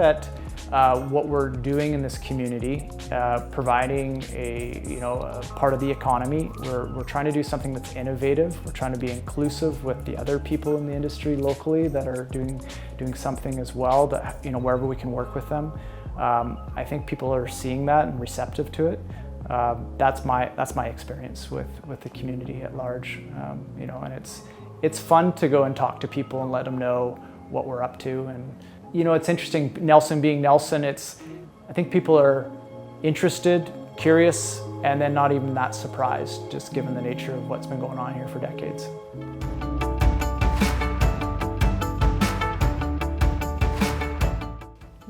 that what we're doing in this community, providing a part of the economy, we're trying to do something that's innovative. We're trying to be inclusive with the other people in the industry locally that are doing something as well, that, wherever we can work with them. I think people are seeing that and receptive to it. That's my experience with the community at large, and it's fun to go and talk to people and let them know what we're up to. And it's interesting, Nelson being Nelson, I think people are interested, curious, and then not even that surprised, just given the nature of what's been going on here for decades.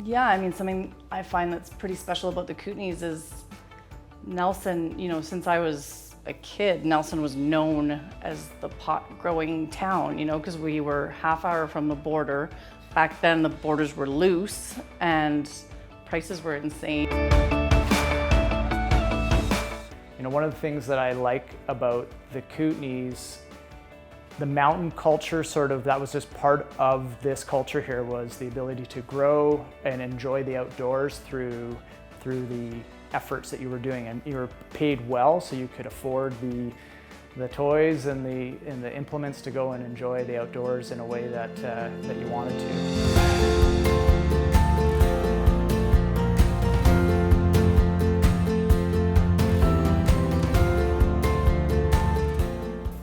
Yeah, I mean, something I find that's pretty special about the Kootenays is Nelson, since I was a kid, Nelson was known as the pot growing town, because we were half hour from the border. Back then the borders were loose and prices were insane. One of the things that I like about the Kootenays, the mountain culture that was just part of this culture here, was the ability to grow and enjoy the outdoors through the efforts that you were doing, and you were paid well, so you could afford the toys and the implements to go and enjoy the outdoors in a way that you wanted to.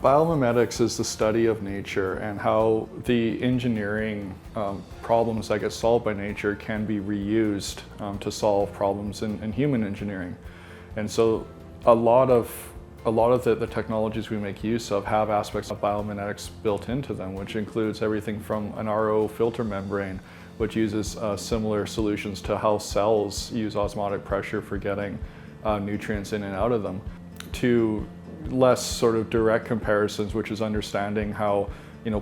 Biomimetics is the study of nature and how the engineering problems that get solved by nature can be reused to solve problems in human engineering. And so a lot of the technologies we make use of have aspects of biomimetics built into them, which includes everything from an RO filter membrane, which uses similar solutions to how cells use osmotic pressure for getting nutrients in and out of them, to less sort of direct comparisons, which is understanding how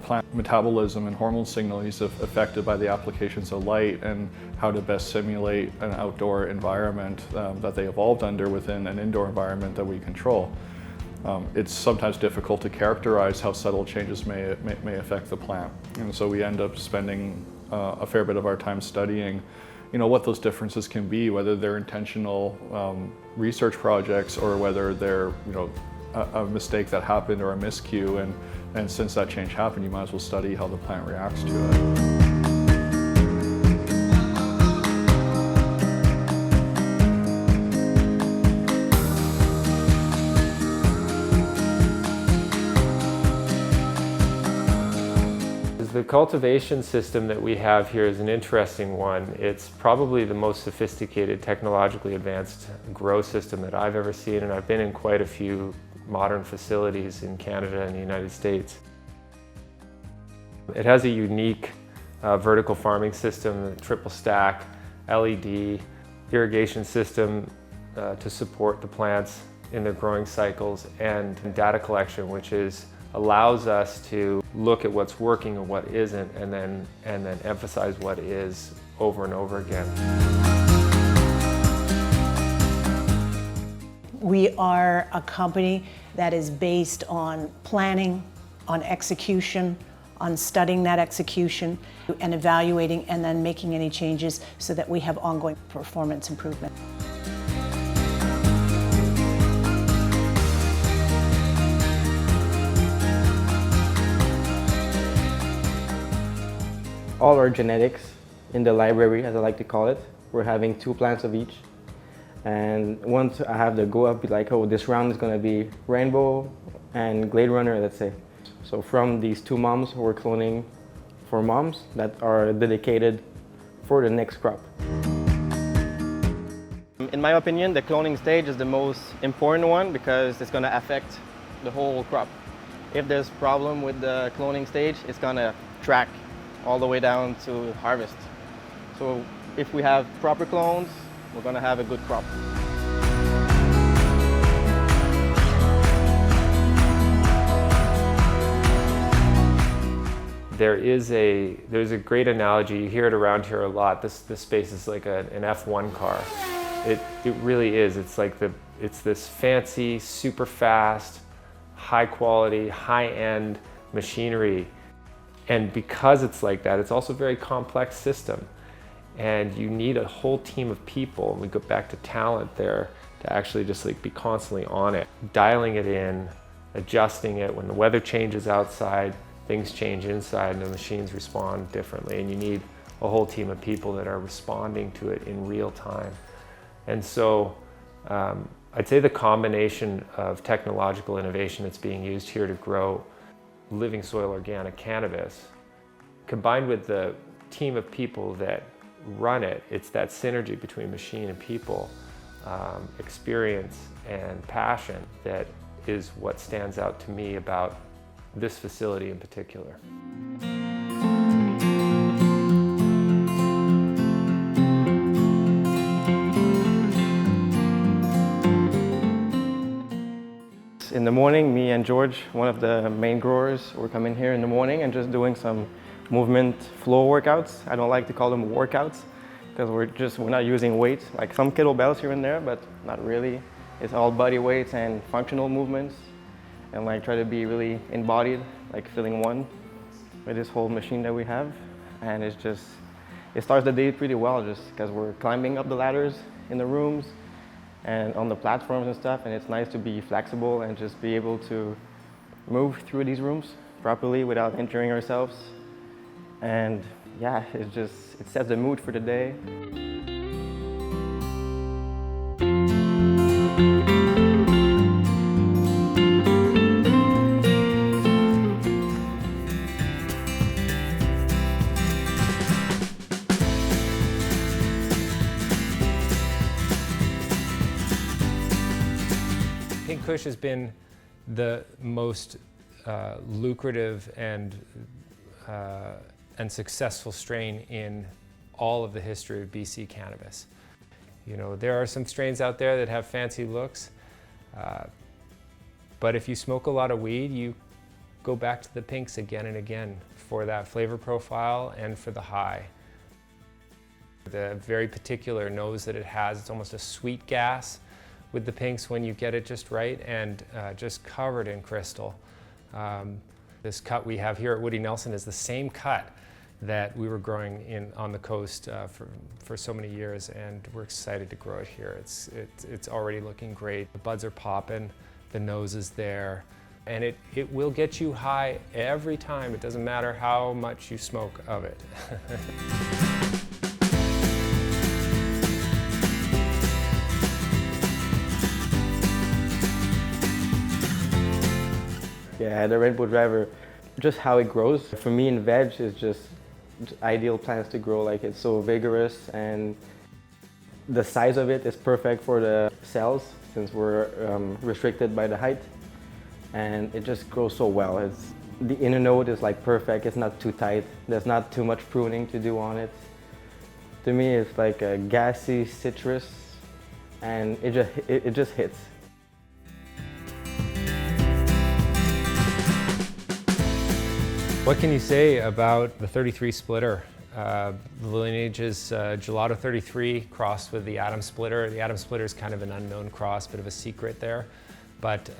plant metabolism and hormone signal is affected by the applications of light, and how to best simulate an outdoor environment that they evolved under within an indoor environment that we control. It's sometimes difficult to characterize how subtle changes may affect the plant, and so we end up spending a fair bit of our time studying what those differences can be, whether they're intentional research projects or whether they're a mistake that happened or a miscue, and since that change happened, you might as well study how the plant reacts to it. The cultivation system that we have here is an interesting one. It's probably the most sophisticated, technologically advanced grow system that I've ever seen, and I've been in quite a few modern facilities in Canada and the United States. It has a unique vertical farming system, triple stack, LED, irrigation system to support the plants in their growing cycles, and data collection, which allows us to look at what's working and what isn't, and then emphasize what is over and over again. We are a company that is based on planning, on execution, on studying that execution and evaluating, and then making any changes so that we have ongoing performance improvement. All our genetics in the library, as I like to call it, we're having 2 plants of each. And once I have the go up, be like, oh, this round is going to be Rainbow and Glade Runner, let's say. So from these 2 moms, we're cloning 4 moms that are dedicated for the next crop. In my opinion, the cloning stage is the most important one because it's going to affect the whole crop. If there's a problem with the cloning stage, it's going to track all the way down to harvest. So if we have proper clones, we're going to have a good crop. There's a great analogy, you hear it around here a lot. This space is like an F1 car. It really is. It's this fancy, super fast, high quality, high-end machinery. And because it's like that, it's also a very complex system. And you need a whole team of people, and we go back to talent there, to actually just like be constantly on it, dialing it in, adjusting it. When the weather changes outside, things change inside and the machines respond differently, and you need a whole team of people that are responding to it in real time. And so I'd say the combination of technological innovation that's being used here to grow living soil organic cannabis, combined with the team of people that run it, it's that synergy between machine and people, experience and passion, that is what stands out to me about this facility in particular. In the morning, me and George, one of the main growers, we're coming here in the morning and just doing some movement flow workouts. I don't like to call them workouts because we're not using weight, like some kettlebells here and there, but not really. It's all body weights and functional movements, and like try to be really embodied, like feeling one with this whole machine that we have. And it starts the day pretty well just because we're climbing up the ladders in the rooms and on the platforms and stuff, and it's nice to be flexible and just be able to move through these rooms properly without injuring ourselves. And yeah, it sets the mood for the day. Kush has been the most lucrative and successful strain in all of the history of BC cannabis. You know, there are some strains out there that have fancy looks, but if you smoke a lot of weed, you go back to the pinks again and again for that flavor profile and for the high. The very particular nose that it has, it's almost a sweet gas with the pinks when you get it just right, and just covered in crystal. This cut we have here at Woody Nelson is the same cut that we were growing on the coast for so many years, and we're excited to grow it here. It's already looking great. The buds are popping, the nose is there, and it will get you high every time. It doesn't matter how much you smoke of it. Yeah, the Rainbow Driver, just how it grows. For me in veg is just ideal plants to grow. Like, it's so vigorous, and the size of it is perfect for the cells since we're restricted by the height, and it just grows so well. The inner node is like perfect. It's not too tight. There's not too much pruning to do on it. To me, it's like a gassy citrus, and it just hits. What can you say about the 33 splitter? The lineage is Gelato 33 crossed with the Atom splitter. The Atom splitter is kind of an unknown cross, bit of a secret there. But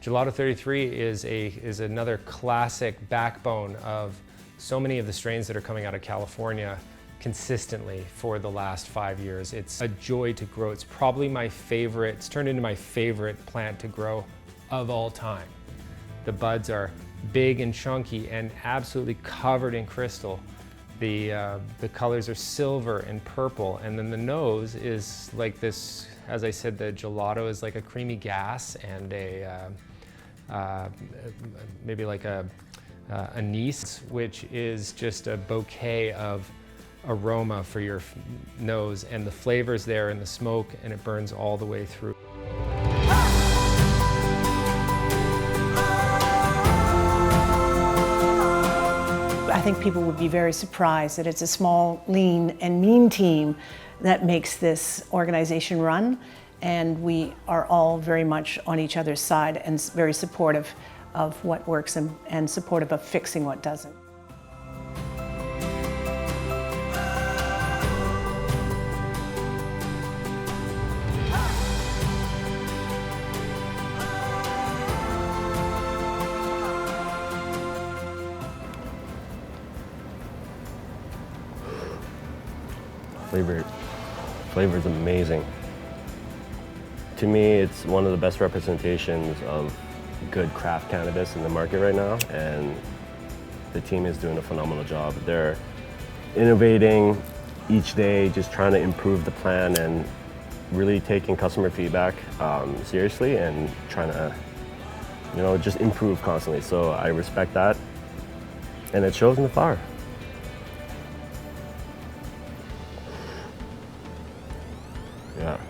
Gelato 33 is another classic backbone of so many of the strains that are coming out of California consistently for the last 5 years. It's a joy to grow. It's probably my favorite, it's turned into my favorite plant to grow of all time. The buds are big and chunky and absolutely covered in crystal. The colors are silver and purple, and then the nose is like this, as I said, the gelato is like a creamy gas, and maybe like a anise, which is just a bouquet of aroma for your nose, and the flavor's there in the smoke, and it burns all the way through. I think people would be very surprised that it's a small, lean, and mean team that makes this organization run, and we are all very much on each other's side and very supportive of what works and supportive of fixing what doesn't. Flavor's amazing. To me, it's one of the best representations of good craft cannabis in the market right now, and the team is doing a phenomenal job. They're innovating each day, just trying to improve the plan and really taking customer feedback seriously and trying to, just improve constantly. So I respect that, and it shows in the flower. Yeah.